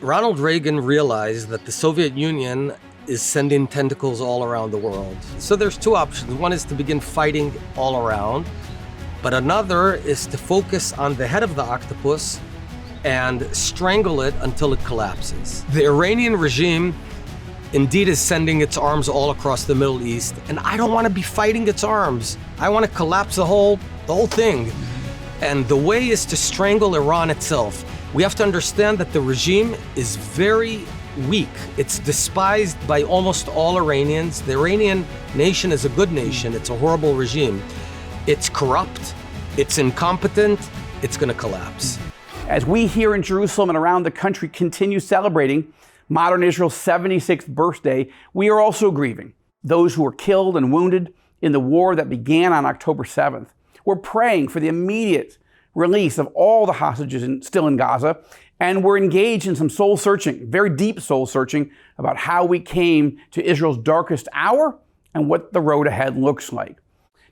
Ronald Reagan realized that the Soviet Union is sending tentacles all around the world. So there's two options. One is to begin fighting all around, but another is to focus on the head of the octopus and strangle it until it collapses. The Iranian regime indeed is sending its arms all across the Middle East, and I don't want to be fighting its arms. I want to collapse the whole thing. And the way is to strangle Iran itself. We have to understand that the regime is very weak. It's despised by almost all Iranians. The Iranian nation is a good nation. It's a horrible regime. It's corrupt. It's incompetent. It's going to collapse. As we here in Jerusalem and around the country continue celebrating modern Israel's 76th birthday, we are also grieving those who were killed and wounded in the war that began on October 7th. We're praying for the immediate release of all the hostages still in Gaza, and we're engaged in some soul searching, very deep soul searching, about how we came to Israel's darkest hour and what the road ahead looks like.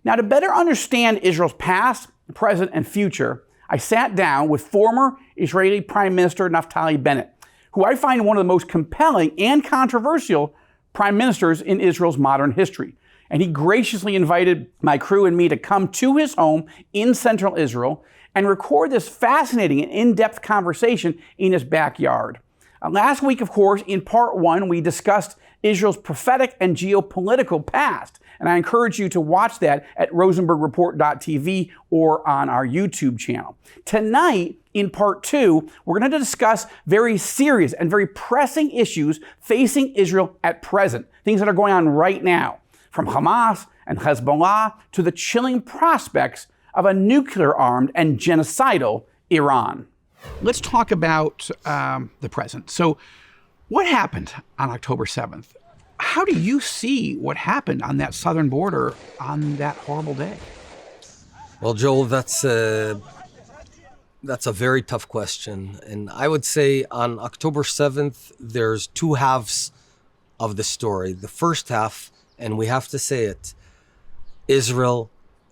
Now, to better understand Israel's past, present, and future, I sat down with former Israeli Prime Minister Naftali Bennett, who I find one of the most compelling and controversial prime ministers in Israel's modern history. And he graciously invited my crew and me to come to his home in central Israel and record this fascinating and in-depth conversation in his backyard. Last week, of course, in part one, we discussed Israel's prophetic and geopolitical past. And I encourage you to watch that at rosenbergreport.tv or on our YouTube channel. Tonight, in part two, we're going to discuss very serious and very pressing issues facing Israel at present, things that are going on right now, from Hamas and Hezbollah to the chilling prospects of a nuclear-armed and genocidal Iran. Let's talk about the present. So what happened on October 7th? How do you see what happened on that southern border on that horrible day? Well, Joel, that's a very tough question. And I would say on October 7th, there's two halves of the story. The first half, and we have to say it, Israel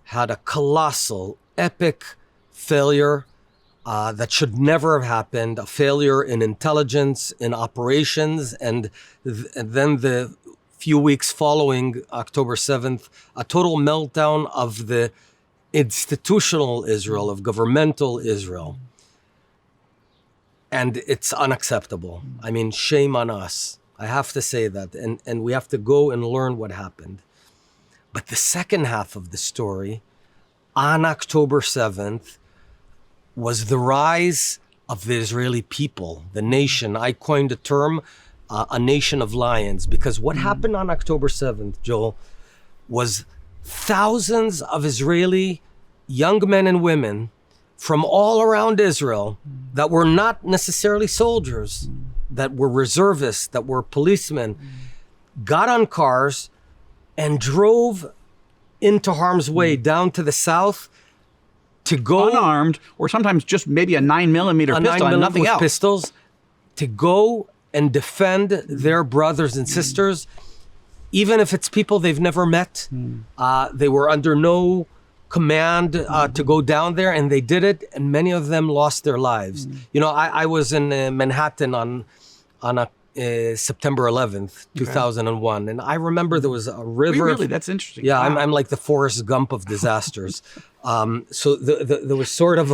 had a colossal, epic failure that should never have happened, a failure in intelligence, in operations, and then the few weeks following October 7th, a total meltdown of the institutional Israel, of governmental Israel. And it's unacceptable. I mean, shame on us. I have to say that. And we have to go and learn what happened. But the second half of the story, on October 7th, was the rise of the Israeli people, the nation. I coined a term, a nation of lions, because what happened on October 7th, Joel, was thousands of Israeli young men and women from all around Israel that were not necessarily soldiers, that were reservists, that were policemen, got on cars and drove into harm's way down to the south to go unarmed, or sometimes just maybe a 9mm pistol and nothing else. Pistols, to go and defend their brothers and sisters, even if it's people they've never met. They were under no command to go down there, and they did it, and many of them lost their lives. You know, I was in Manhattan on September 11th, 2001. And I remember there was a river. Really? That's interesting. Yeah, wow. I'm like the Forrest Gump of disasters. So there was sort of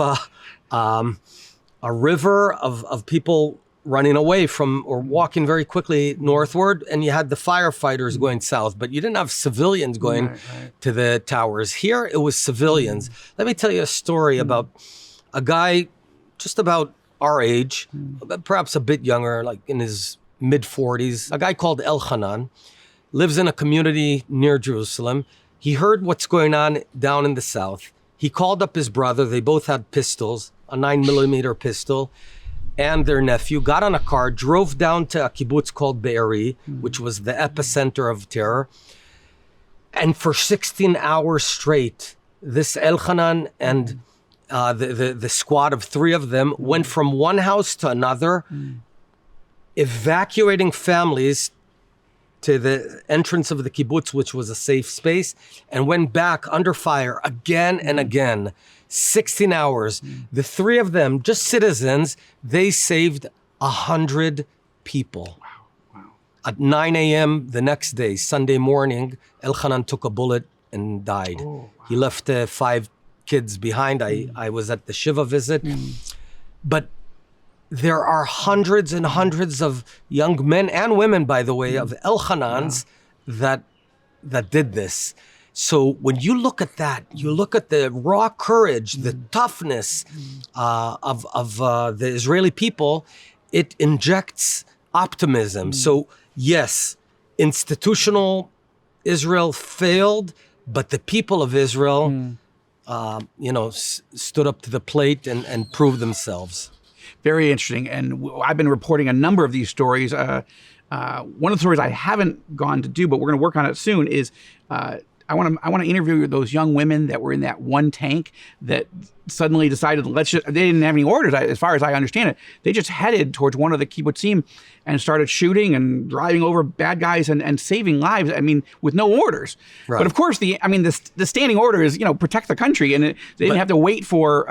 a river of people running away from or walking very quickly northward. And you had the firefighters going south, but you didn't have civilians going to the towers. Here, it was civilians. Let me tell you a story about a guy just about our age, perhaps a bit younger, like in his mid-40s, a guy called Elchanan, lives in a community near Jerusalem. He heard what's going on down in the south. He called up his brother. They both had pistols, a 9mm pistol, and their nephew, got on a car, drove down to a kibbutz called Be'eri, which was the epicenter of terror. And for 16 hours straight, this Elchanan and the squad of three of them went from one house to another, evacuating families to the entrance of the kibbutz, which was a safe space, and went back under fire again and again. 16 hours. The three of them, just citizens, they saved 100 people. Wow. At 9 a.m. the next day, Sunday morning, Elchanan took a bullet and died. Oh, wow. He left 5 kids behind. I was at the Shiva visit. But there are hundreds and hundreds of young men and women, by the way, of Elchanans that did this. So when you look at that, you look at the raw courage, the toughness of the Israeli people, it injects optimism. So yes, institutional Israel failed, but the people of Israel, stood up to the plate and proved themselves. Very interesting. And I've been reporting a number of these stories. One of the stories I haven't gone to do, but we're going to work on it soon, is I want to interview those young women that were in that one tank that suddenly decided, they didn't have any orders, as far as I understand it. They just headed towards one of the kibbutzim and started shooting and driving over bad guys and saving lives, with no orders. Right. But of course, the standing order is, protect the country, and they didn't have to wait for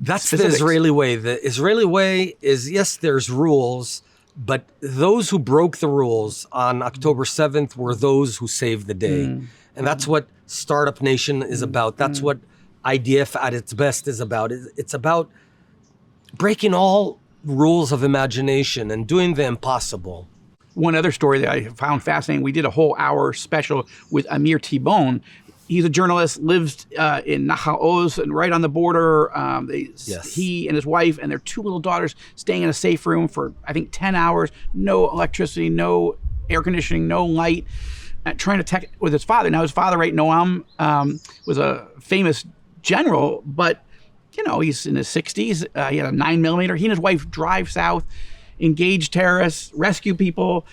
that's specifics. The Israeli way. The Israeli way is, yes, there's rules, but those who broke the rules on October 7th were those who saved the day. And that's what Startup Nation is about. That's what IDF at its best is about. It's about breaking all rules of imagination and doing the impossible. One other story that I found fascinating, we did a whole hour special with Amir Tibon. He's a journalist, lives in Nahal Oz, and right on the border. He and his wife and their 2 little daughters staying in a safe room for, I think, 10 hours. No electricity, no air conditioning, no light. Trying to tech with his father. Now, his father, right, Noam, was a famous general, but, he's in his 60s. He had a 9mm. He and his wife drive south, engage terrorists, rescue people,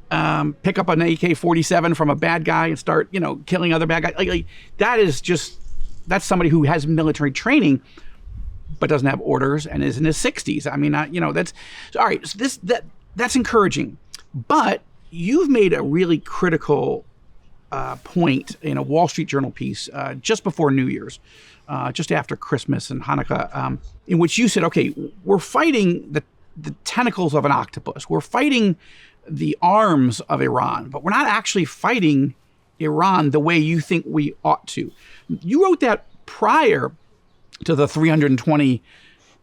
pick up an AK-47 from a bad guy and start, killing other bad guys. That's somebody who has military training, but doesn't have orders and is in his 60s. That's all right. So that's encouraging, but you've made a really critical point in a Wall Street Journal piece just before New Year's, just after Christmas and Hanukkah, in which you said, okay, we're fighting the tentacles of an octopus. We're fighting the arms of Iran, but we're not actually fighting Iran the way you think we ought to. You wrote that prior to the 320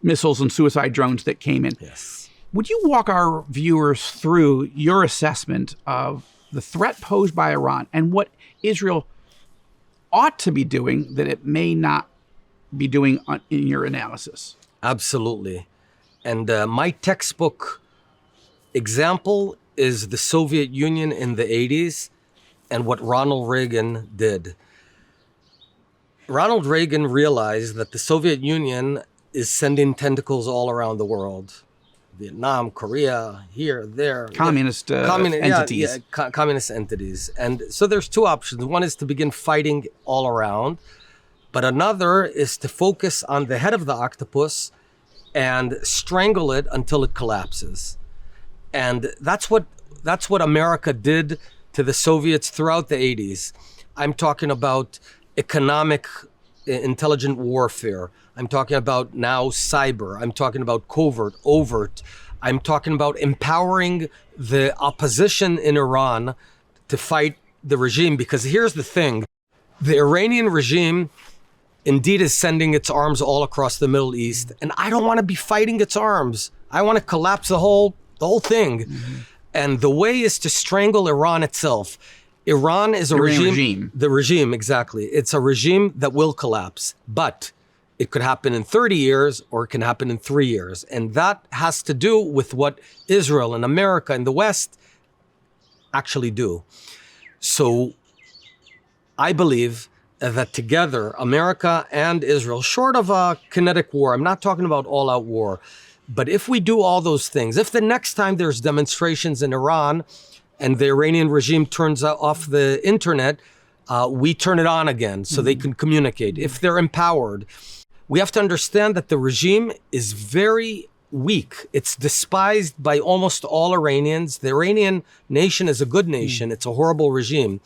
missiles and suicide drones that came in. Yes. Would you walk our viewers through your assessment of the threat posed by Iran and what Israel ought to be doing that it may not be doing in your analysis? Absolutely. And my textbook example is the Soviet Union in the 80s and what Ronald Reagan did. Ronald Reagan realized that the Soviet Union is sending tentacles all around the world. Vietnam, Korea, here, there. Communist entities. Communist entities. And so there's 2 options. One is to begin fighting all around, but another is to focus on the head of the octopus and strangle it until it collapses. And that's what America did to the Soviets throughout the 80s. I'm talking about economic intelligent warfare. I'm talking about now cyber. I'm talking about covert, overt. I'm talking about empowering the opposition in Iran to fight the regime. Because here's the thing. The Iranian regime indeed is sending its arms all across the Middle East. And I don't want to be fighting its arms. I want to collapse the whole thing. Mm-hmm. And the way is to strangle Iran itself. Iran is a regime. The regime, exactly. It's a regime that will collapse. But it could happen in 30 years or it can happen in 3 years. And that has to do with what Israel and America and the West actually do. So I believe that together, America and Israel, short of a kinetic war, I'm not talking about all-out war, but if we do all those things, if the next time there's demonstrations in Iran and the Iranian regime turns off the internet, we turn it on again so they can communicate. If they're empowered, we have to understand that the regime is very weak. It's despised by almost all Iranians. The Iranian nation is a good nation. It's a horrible regime.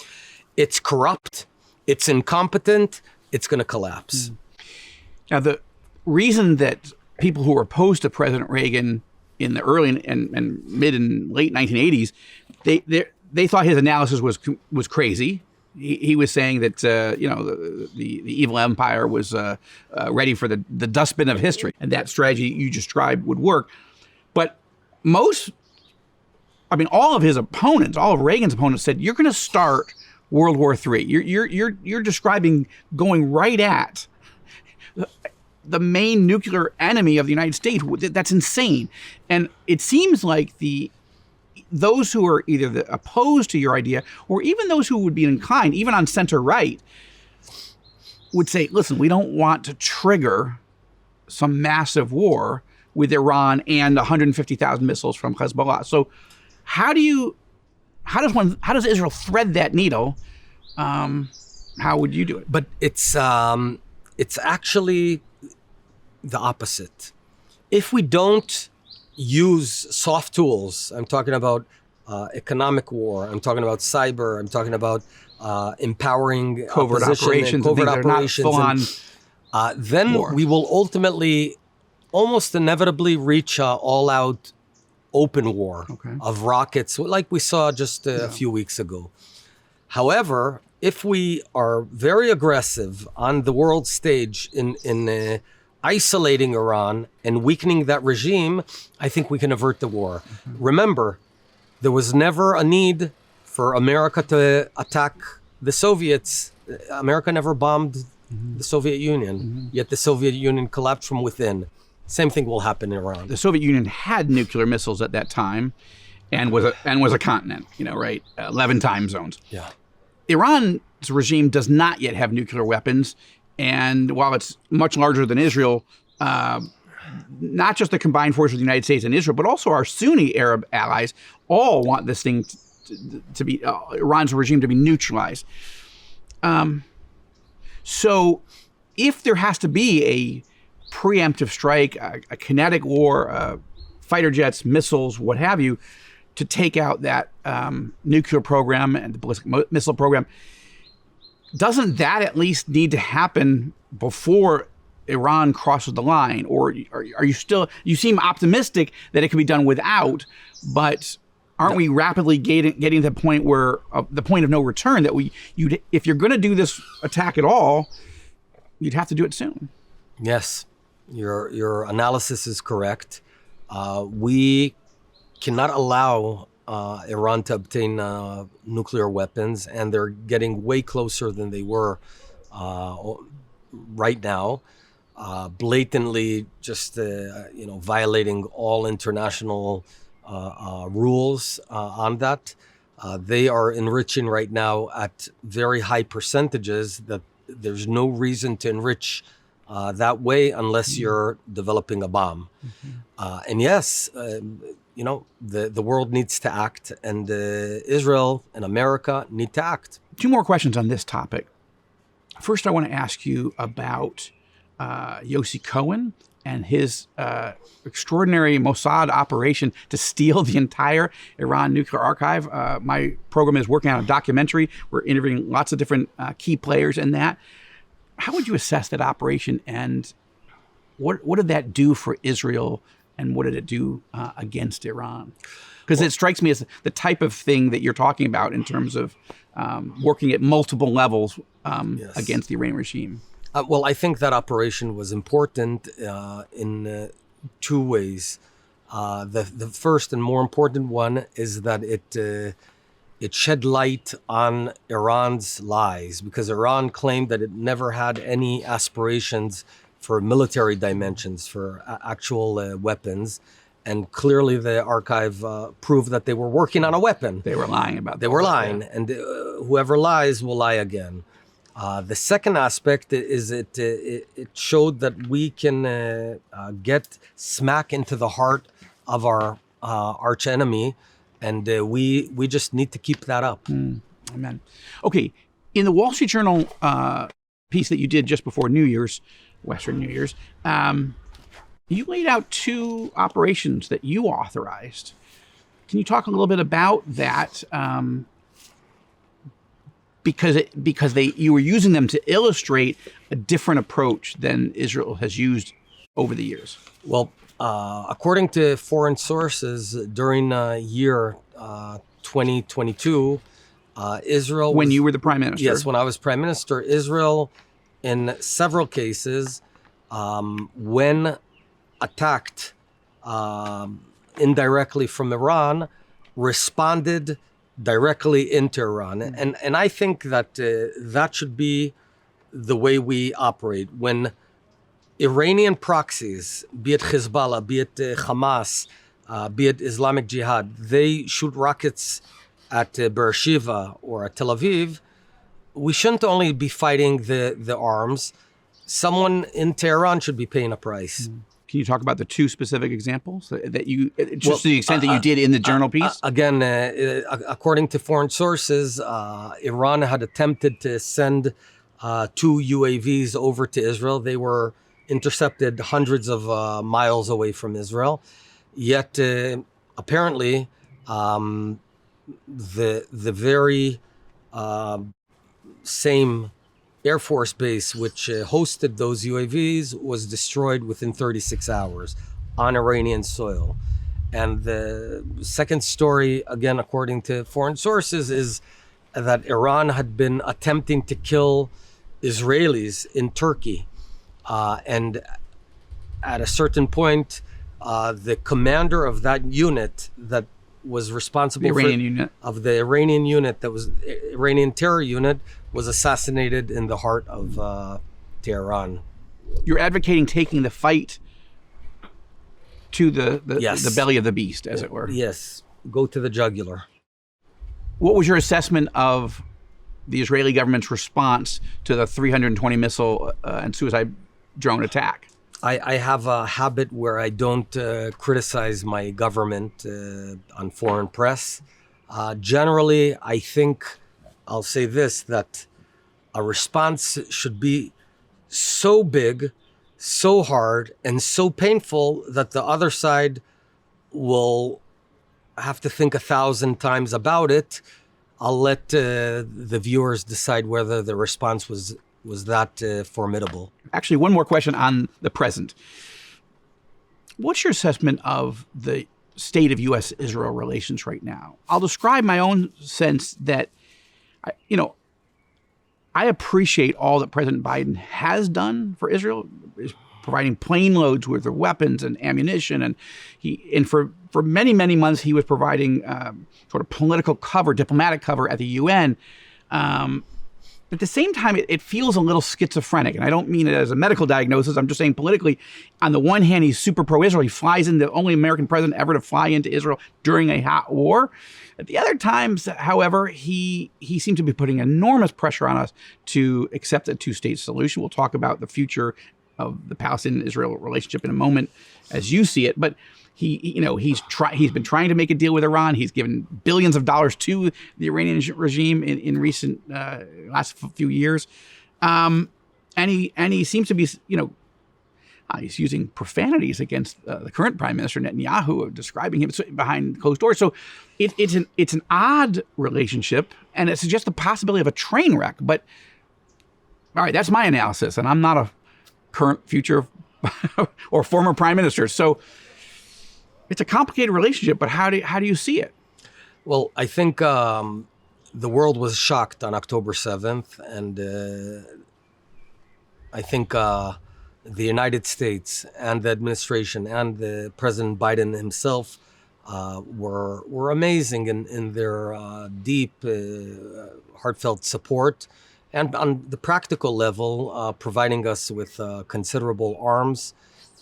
It's corrupt. It's incompetent. It's going to collapse. Now, the reason that people who are opposed to President Reagan in the early and mid and late 1980s, they thought his analysis was crazy. He was saying that the evil empire was ready for the dustbin of history, and that strategy you described would work. But all of his opponents, all of Reagan's opponents, said you're going to start World War III. You're describing going right at the main nuclear enemy of the United States. That's insane. And it seems like those who are either opposed to your idea, or even those who would be inclined, even on center right, would say, listen, we don't want to trigger some massive war with Iran and 150,000 missiles from Hezbollah. So how does Israel thread that needle? How would you do it? But it's actually the opposite. If we don't use soft tools, I'm talking about economic war, I'm talking about cyber, I'm talking about empowering covert operations, then war. We will ultimately, almost inevitably, reach an all-out open war of rockets, like we saw just a few weeks ago. However, if we are very aggressive on the world stage in isolating Iran and weakening that regime, I think we can avert the war. Remember, there was never a need for America to attack the Soviets. America never bombed the Soviet Union, yet the Soviet Union collapsed from within. Same thing will happen in Iran. The Soviet Union had nuclear missiles at that time, and was a continent. 11 time zones. Yeah. Iran's regime does not yet have nuclear weapons, and while it's much larger than Israel, not just the combined force of the United States and Israel, but also our Sunni Arab allies, all want this thing to be Iran's regime to be neutralized. So, if there has to be a preemptive strike, a kinetic war, fighter jets, missiles, what have you, to take out that nuclear program and the ballistic missile program, doesn't that at least need to happen before Iran crosses the line? Or are you seem optimistic that it can be done without, but aren't we rapidly getting to the point where the point of no return, that if you're going to do this attack at all, you'd have to do it soon? Yes, your analysis is correct. We cannot allow Iran to obtain nuclear weapons, and they're getting way closer than they were right now. Blatantly, just violating all international rules on that. They are enriching right now at very high percentages that there's no reason to enrich that way unless you're developing a bomb. And yes, the world needs to act, and Israel and America need to act. 2 more questions on this topic. First, I want to ask you about Yossi Cohen and his extraordinary Mossad operation to steal the entire Iran nuclear archive. My program is working on a documentary. We're interviewing lots of different key players in that. How would you assess that operation, and what did that do for Israel, and what did it do against Iran? Because it strikes me as the type of thing that you're talking about in terms of working at multiple levels against the Iranian regime. Well, I think that operation was important in 2 ways. The first and more important one is that it shed light on Iran's lies, because Iran claimed that it never had any aspirations for military dimensions, for actual weapons. And clearly the archive proved that they were working on a weapon. They were lying about that. They were lying, and whoever lies will lie again. The second aspect is it showed that we can get smack into the heart of our arch enemy, and we just need to keep that up. Amen. Okay, in the Wall Street Journal piece that you did just before New Year's, Western New Year's, you laid out 2 operations that you authorized. Can you talk a little bit about that? Because you were using them to illustrate a different approach than Israel has used over the years? Well, according to foreign sources, during year 2022, Israel. When you were the prime minister? Yes, when I was prime minister, Israel, in several cases, when attacked indirectly from Iran, responded directly into Iran. And I think that that should be the way we operate. When Iranian proxies, be it Hezbollah, be it Hamas, be it Islamic Jihad, they shoot rockets at Beersheba or at Tel Aviv, we shouldn't only be fighting the arms. Someone in Tehran should be paying a price. Can you talk about the two specific examples that you, just to the extent that you did in the journal piece? Again, according to foreign sources, Iran had attempted to send 2 UAVs over to Israel. They were intercepted hundreds of miles away from Israel. Yet, apparently, the very same Air Force base which hosted those UAVs was destroyed within 36 hours on Iranian soil. And the second story, again, according to foreign sources, is that Iran had been attempting to kill Israelis in Turkey. And at a certain point, the commander of that unit that was responsible the Iranian unit that was Iranian terror unit was assassinated in the heart of Tehran. You're advocating taking the fight to the belly of the beast, as it were. Yes, go to the jugular. What was your assessment of the Israeli government's response to the 320 missile and suicide drone attack? I have a habit where I don't criticize my government on foreign press. Generally, I think I'll say this, that a response should be so big, so hard, and so painful that the other side will have to think 1,000 times about it. I'll let the viewers decide whether the response was that formidable. Actually, one more question on the present. What's your assessment of the state of U.S.-Israel relations right now? I'll describe my own sense that, I appreciate all that President Biden has done for Israel, providing plane loads with their weapons and ammunition, and for many, many months he was providing sort of political cover, diplomatic cover at the UN. At the same time, it feels a little schizophrenic, and I don't mean it as a medical diagnosis. I'm just saying politically, on the one hand, he's super pro-Israel. He flies in, the only American president ever to fly into Israel during a hot war. At the other times, however, he seemed to be putting enormous pressure on us to accept a two-state solution. We'll talk about the future of the Palestinian-Israel relationship in a moment as you see it, but he's been trying to make a deal with Iran. He's given billions of dollars to the Iranian regime in recent last few years, and he seems to be he's using profanities against the current Prime Minister Netanyahu, describing him behind closed doors. So it's an odd relationship, and it suggests the possibility of a train wreck. But all right, that's my analysis, and I'm not a current, future, or former prime minister. So it's a complicated relationship, but how do you see it? Well, I think the world was shocked on October 7th, and I think the United States and the administration and the President Biden himself were amazing in their deep, heartfelt support, and on the practical level, providing us with considerable arms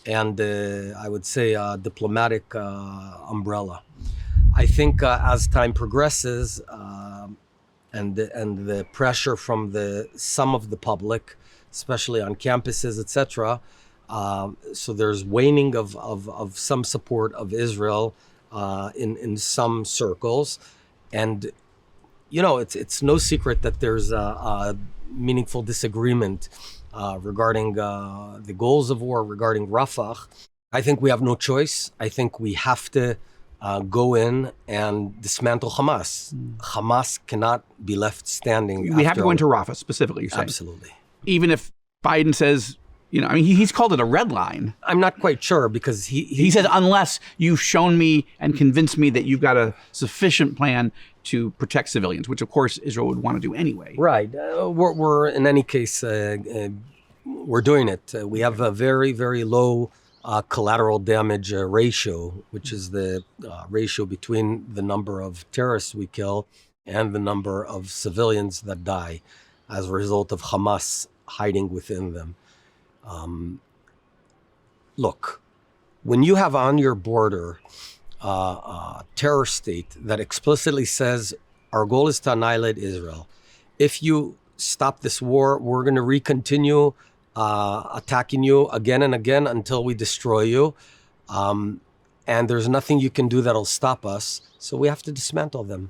and I would say a diplomatic umbrella. I think as time progresses and the pressure from some of the public, especially on campuses, etc., so there's waning of some support of Israel in some circles, and it's no secret that there's a meaningful disagreement regarding the goals of war, regarding Rafah. I think we have no choice. I think we have to go in and dismantle Hamas. Hamas cannot be left standing. We have to go into Rafah specifically, you're saying? Absolutely. Even if Biden says You know, I mean, he's called it a red line. I'm not quite sure because He says, unless you've shown me and convinced me that you've got a sufficient plan to protect civilians, which of course Israel would want to do anyway. Right. We're in any case, we're doing it. We have a very, very low collateral damage ratio, which is the ratio between the number of terrorists we kill and the number of civilians that die as a result of Hamas hiding within them. Look, when you have on your border a terror state that explicitly says our goal is to annihilate Israel, if you stop this war, we're going to continue attacking you again and again until we destroy you. And there's nothing you can do that'll stop us. So we have to dismantle them.